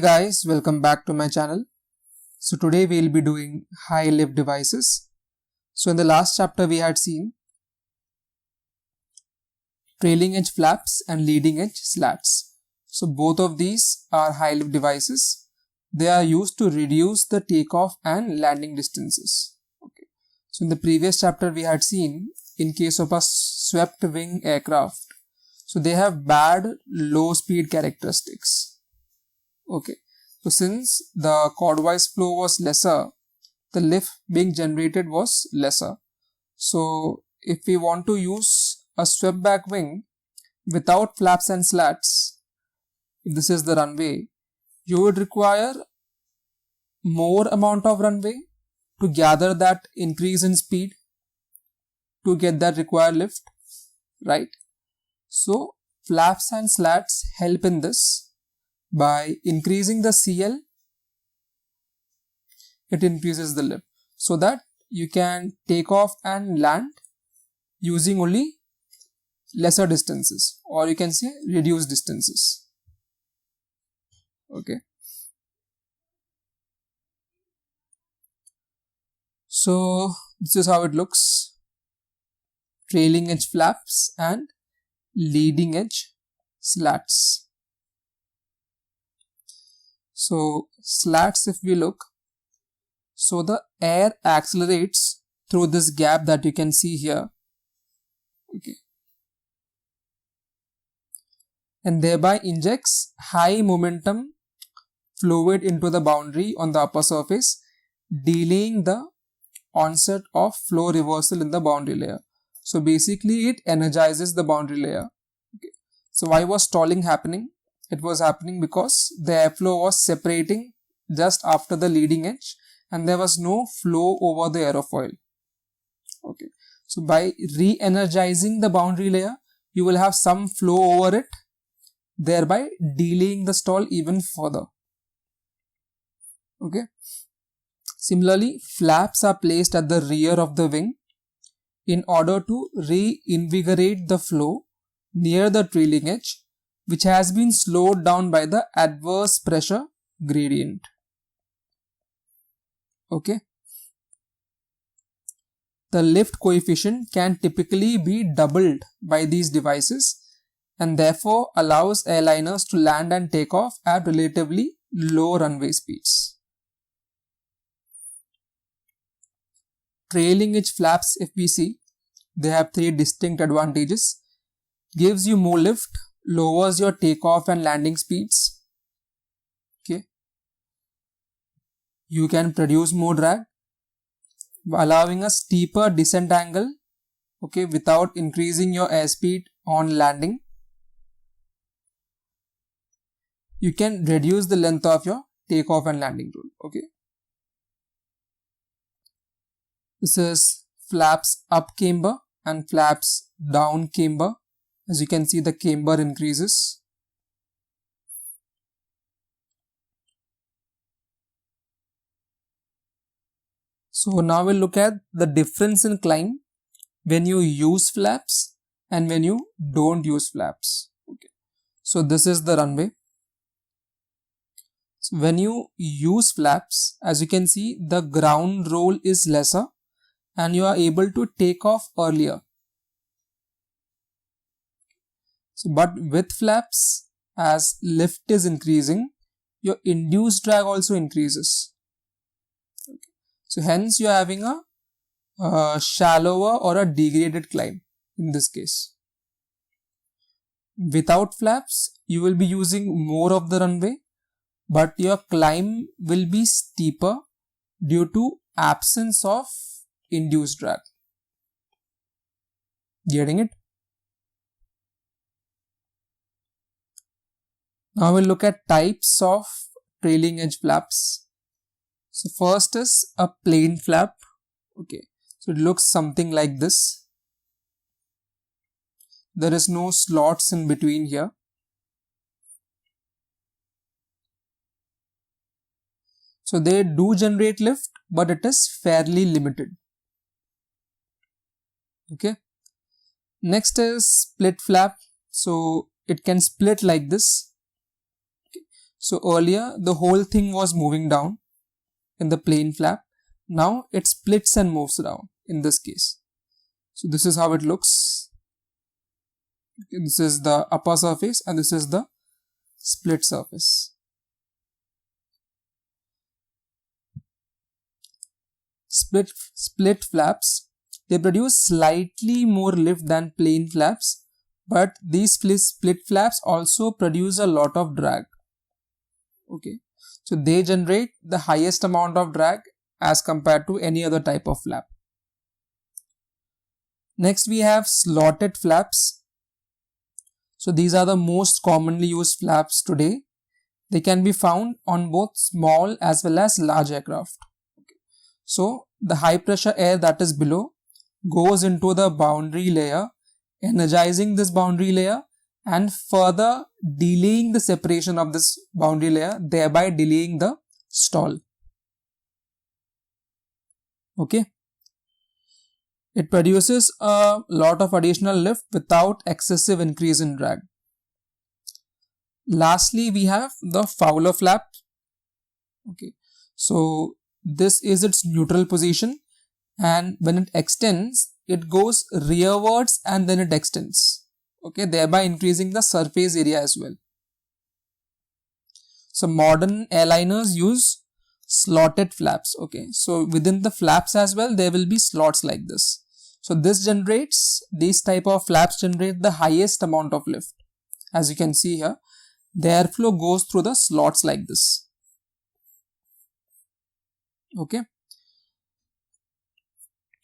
Guys, welcome back to my channel. So today we'll be doing high lift devices. So in the last chapter we had seen trailing edge flaps and leading edge slats. So both of these are high lift devices. They are used to reduce the takeoff and landing distances. Okay. So in the previous chapter we had seen in case of a swept wing aircraft, so they have bad low speed characteristics. Okay. So since the chordwise flow was lesser, the lift being generated was lesser. So if we want to use a swept back wing without flaps and slats, if this is the runway, you would require more amount of runway to gather that increase in speed to get that required lift, right? So flaps and slats help in this. By increasing the CL, it increases the lift so that you can take off and land using only lesser distances, or you can say reduced distances. Okay. So this is how it looks. Trailing edge flaps and leading edge slats. So slats, if we look, so the air accelerates through this gap that you can see here. Okay. And thereby injects high momentum fluid into the boundary on the upper surface, delaying the onset of flow reversal in the boundary layer. So basically it energizes the boundary layer. Okay. So why was stalling happening? It was happening because the airflow was separating just after the leading edge and there was no flow over the aerofoil. Okay. So by re-energizing the boundary layer, you will have some flow over it, thereby delaying the stall even further. Okay. Similarly, flaps are placed at the rear of the wing in order to reinvigorate the flow near the trailing edge, which has been slowed down by the adverse pressure gradient. Okay. The lift coefficient can typically be doubled by these devices and therefore allows airliners to land and take off at relatively low runway speeds. Trailing edge flaps, if we see, they have three distinct advantages. Gives you more lift, lowers your takeoff and landing speeds. Okay. You can produce more drag, allowing a steeper descent angle, okay, without increasing your airspeed on landing. You can reduce the length of your takeoff and landing rule. Okay. This is flaps up camber and flaps down camber. As you can see, the camber increases. So now we'll look at the difference in climb when you use flaps and when you don't use flaps. Okay. So this is the runway. So when you use flaps, as you can see, the ground roll is lesser and you are able to take off earlier. So, but with flaps, as lift is increasing, your induced drag also increases. Okay. So hence you are having a shallower or a degraded climb in this case. Without flaps, you will be using more of the runway, but your climb will be steeper due to absence of induced drag. Getting it? Now we'll look at types of trailing edge flaps. So first is a plain flap. Okay. So it looks something like this. There is no slots in between here. So they do generate lift, but it is fairly limited. Okay. Next is split flap. So it can split like this. Okay. So earlier the whole thing was moving down in the plain flap. Now it splits and moves down in this case. So this is how it looks. Okay, this is the upper surface and this is the split surface. Split flaps, they produce slightly more lift than plain flaps, but these split flaps also produce a lot of drag. Okay, so they generate the highest amount of drag as compared to any other type of flap. Next we have slotted flaps. So these are the most commonly used flaps today. They can be found on both small as well as large aircraft. Okay. So the high pressure air that is below goes into the boundary layer, energizing this boundary layer and further delaying the separation of this boundary layer, thereby delaying the stall. Okay. It produces a lot of additional lift without excessive increase in drag. Lastly, we have the Fowler flap. Okay, so this is its neutral position, and when it extends, it goes rearwards and then it extends. Okay, thereby increasing the surface area as well. So modern airliners use slotted flaps. Okay, so within the flaps as well, there will be slots like this. So these type of flaps generate the highest amount of lift. As you can see here, the airflow goes through the slots like this. Okay.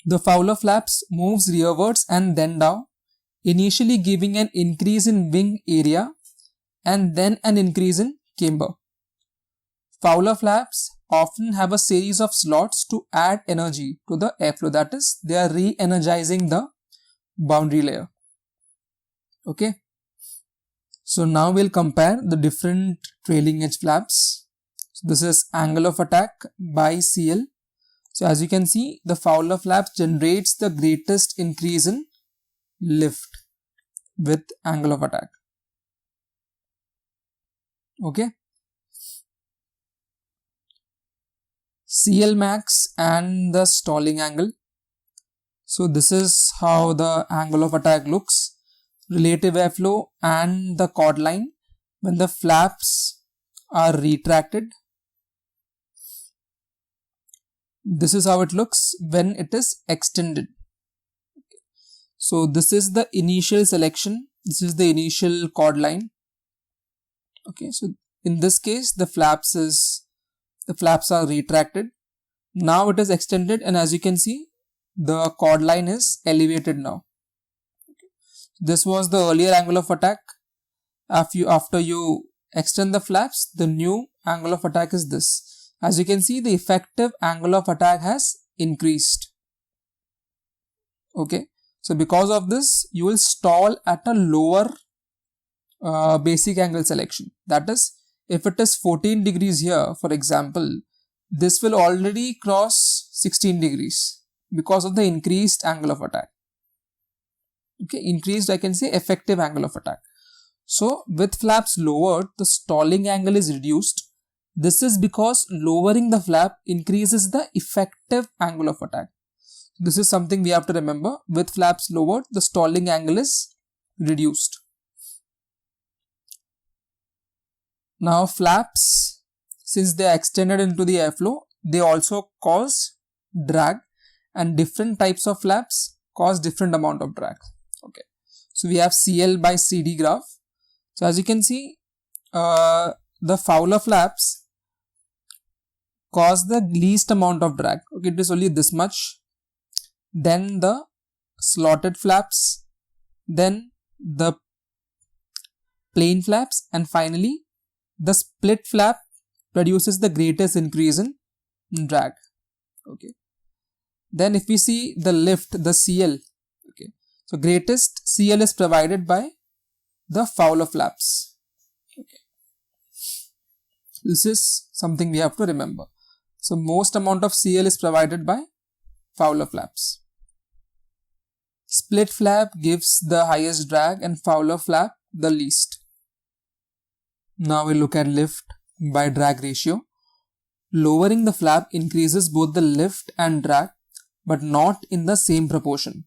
The Fowler flaps moves rearwards and then down, initially giving an increase in wing area and then an increase in camber. Fowler flaps often have a series of slots to add energy to the airflow, that is, they are re-energizing the boundary layer. Okay. So now we'll compare the different trailing edge flaps. So this is angle of attack by CL. So as you can see, the Fowler flap generates the greatest increase in lift with angle of attack. Okay. CL max and the stalling angle. So this is how the angle of attack looks. Relative airflow and the chord line when the flaps are retracted. This is how it looks when it is extended. So this is the initial selection. This is the initial chord line. Okay, so in this case the flaps are retracted. Now it is extended, and as you can see, the chord line is elevated now. This was the earlier angle of attack. After you extend the flaps, the new angle of attack is this. As you can see, the effective angle of attack has increased. Okay, so because of this, you will stall at a lower basic angle selection. That is, if it is 14 degrees here, for example, this will already cross 16 degrees because of the increased angle of attack. Okay, increased, I can say, effective angle of attack. So with flaps lowered, the stalling angle is reduced. This is because lowering the flap increases the effective angle of attack. This is something we have to remember. With flaps lowered, the stalling angle is reduced. Now flaps, since they are extended into the airflow, they also cause drag, and different types of flaps cause different amount of drag. Okay, so we have CL by CD graph. So as you can see, the Fowler flaps cause the least amount of drag. Okay, it is only this much. Then the slotted flaps, then the plain flaps, and finally the split flap produces the greatest increase in drag. Okay, then if we see the lift, the CL, okay, so greatest CL is provided by the Fowler flaps. Okay, this is something we have to remember. So most amount of CL is provided by Fowler flaps. Split flap gives the highest drag and Fowler flap the least. Now we look at lift by drag ratio. Lowering the flap increases both the lift and drag, but not in the same proportion.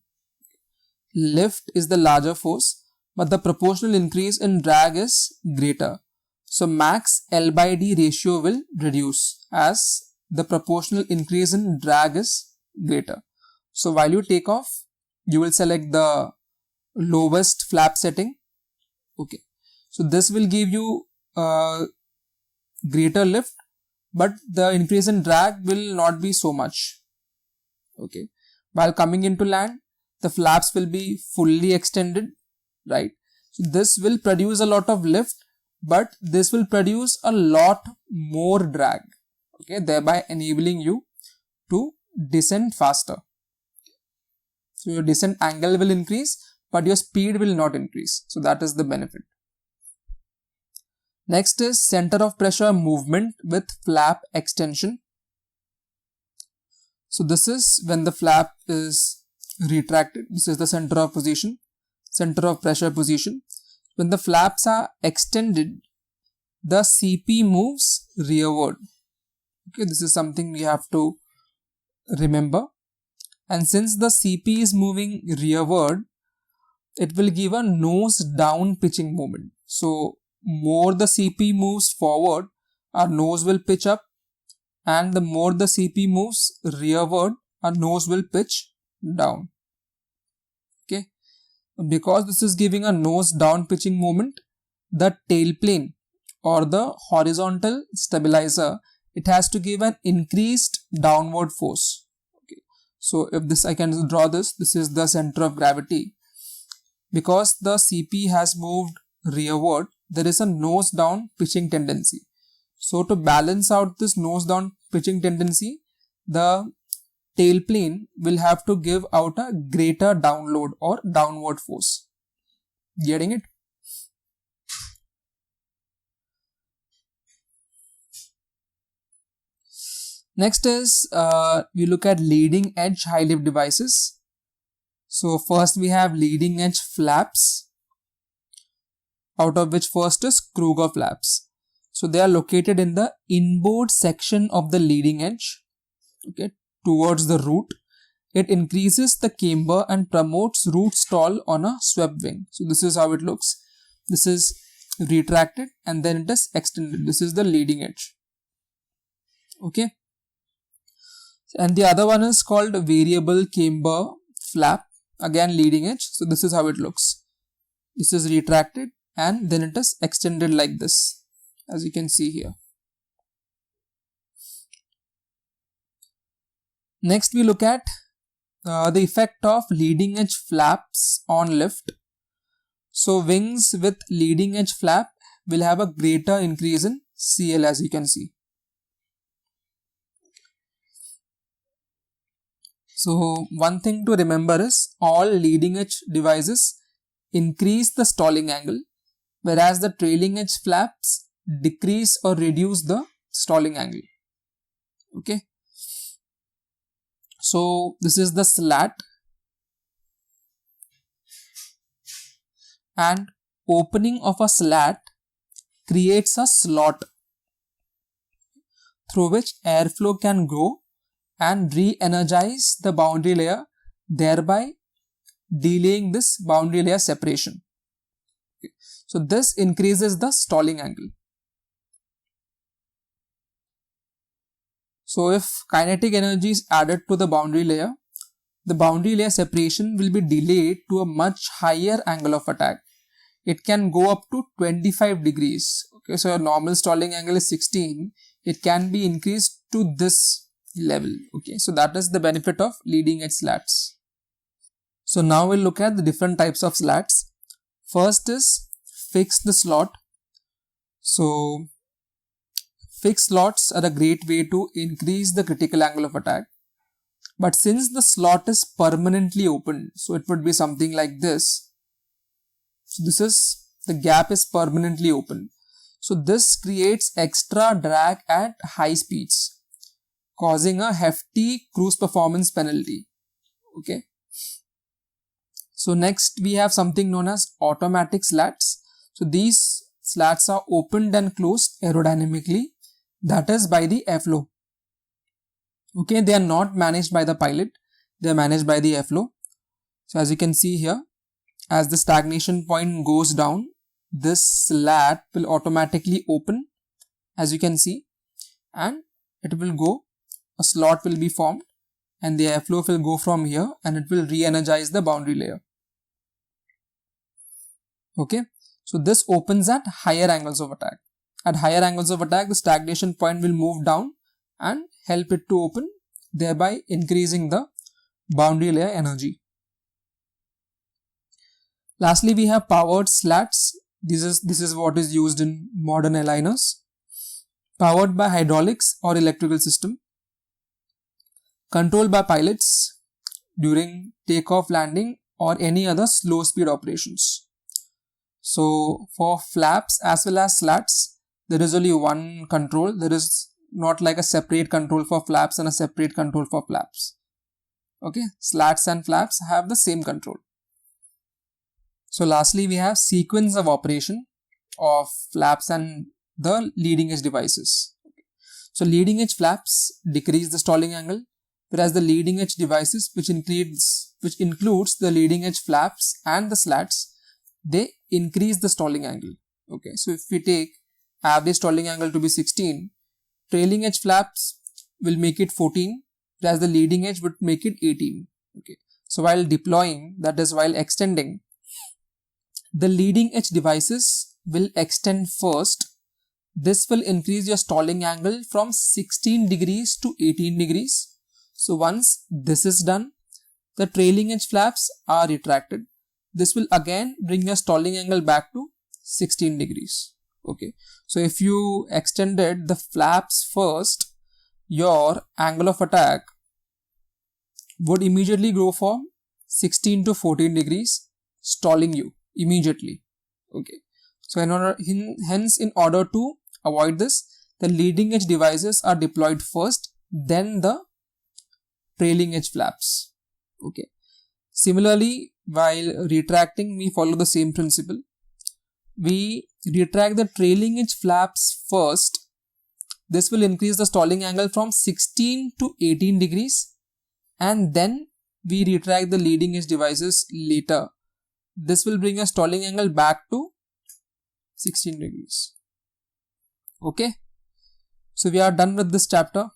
Lift is the larger force, but the proportional increase in drag is greater. So max L by D ratio will reduce as the proportional increase in drag is greater. So while you take off, you will select the lowest flap setting. Okay. So this will give you greater lift, but the increase in drag will not be so much. Okay. While coming into land, the flaps will be fully extended, right? So this will produce a lot of lift, but this will produce a lot more drag, okay, thereby enabling you to descend faster. So your descent angle will increase, but your speed will not increase. So that is the benefit. Next is center of pressure movement with flap extension. So this is when the flap is retracted. This is the center of pressure position. When the flaps are extended, the CP moves rearward. Okay, this is something we have to remember. And since the CP is moving rearward, it will give a nose down pitching moment. So more the CP moves forward, our nose will pitch up, and the more the CP moves rearward, our nose will pitch down. Okay, because this is giving a nose down pitching moment, the tail plane or the horizontal stabilizer, it has to give an increased downward force. Okay, so if this, I can draw this is the center of gravity. Because the CP has moved rearward, there is a nose down pitching tendency. So to balance out this nose down pitching tendency, the tail plane will have to give out a greater download or downward force. Getting it? Next is we look at leading edge high lift devices. So first we have leading edge flaps, out of which first is Kruger flaps. So they are located in the inboard section of the leading edge, okay, towards the root. It increases the camber and promotes root stall on a swept wing. So this is how it looks. This is retracted and then it is extended. This is the leading edge. Okay. And the other one is called variable camber flap. Again leading edge. So this is how it looks. This is retracted and then it is extended like this, as you can see here. Next we look at the effect of leading edge flaps on lift. So wings with leading edge flap will have a greater increase in CL, as you can see. So one thing to remember is all leading edge devices increase the stalling angle, whereas the trailing edge flaps decrease or reduce the stalling angle. Okay. So this is the slat, and opening of a slat creates a slot through which airflow can go and re-energize the boundary layer, thereby delaying this boundary layer separation. Okay. So this increases the stalling angle. So if kinetic energy is added to the boundary layer separation will be delayed to a much higher angle of attack. It can go up to 25 degrees. Okay, so your normal stalling angle is 16. It can be increased to this level. Okay, so that is the benefit of leading edge slats. So now we'll look at the different types of slats. First is fix the slot. So fixed slots are a great way to increase the critical angle of attack. But since the slot is permanently open, so it would be something like this. So this is, the gap is permanently open. So this creates extra drag at high speeds, causing a hefty cruise performance penalty. Okay. So next we have something known as automatic slats. So these slats are opened and closed aerodynamically, that is by the airflow. Okay, they are not managed by the pilot, they are managed by the airflow. So as you can see here, as the stagnation point goes down, this slat will automatically open, as you can see, and it will go, a slot will be formed, and the airflow will go from here and it will re-energize the boundary layer. Okay, so this opens at higher angles of attack. At higher angles of attack, the stagnation point will move down and help it to open, thereby increasing the boundary layer energy. Lastly, we have powered slats. This is what is used in modern airliners. Powered by hydraulics or electrical system. Controlled by pilots during takeoff, landing, or any other slow speed operations. So for flaps as well as slats, there is only one control. There is not like a separate control for flaps and a separate control for flaps. Okay, slats and flaps have the same control. So lastly, we have sequence of operation of flaps and the leading edge devices. So leading edge flaps decrease the stalling angle, whereas the leading edge devices, which includes the leading edge flaps and the slats, they increase the stalling angle. Okay, so if we take average stalling angle to be 16, trailing edge flaps will make it 14, whereas the leading edge would make it 18. Okay, so while deploying, that is while extending, the leading edge devices will extend first. This will increase your stalling angle from 16 degrees to 18 degrees. So once this is done, the trailing edge flaps are retracted. This will again bring your stalling angle back to 16 degrees. Okay, so if you extended the flaps first, your angle of attack would immediately go from 16 to 14 degrees, stalling you immediately. Okay, so hence in order to avoid this, the leading edge devices are deployed first, then the trailing edge flaps. Okay, similarly, while retracting, we follow the same principle. We retract the trailing edge flaps first. This will increase the stalling angle from 16 to 18 degrees, and then we retract the leading edge devices later. This will bring a stalling angle back to 16 degrees. Okay, so we are done with this chapter.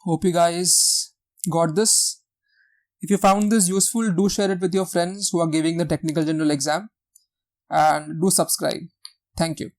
Hope you guys got this. If you found this useful, do share it with your friends who are giving the technical general exam, and do subscribe. Thank you.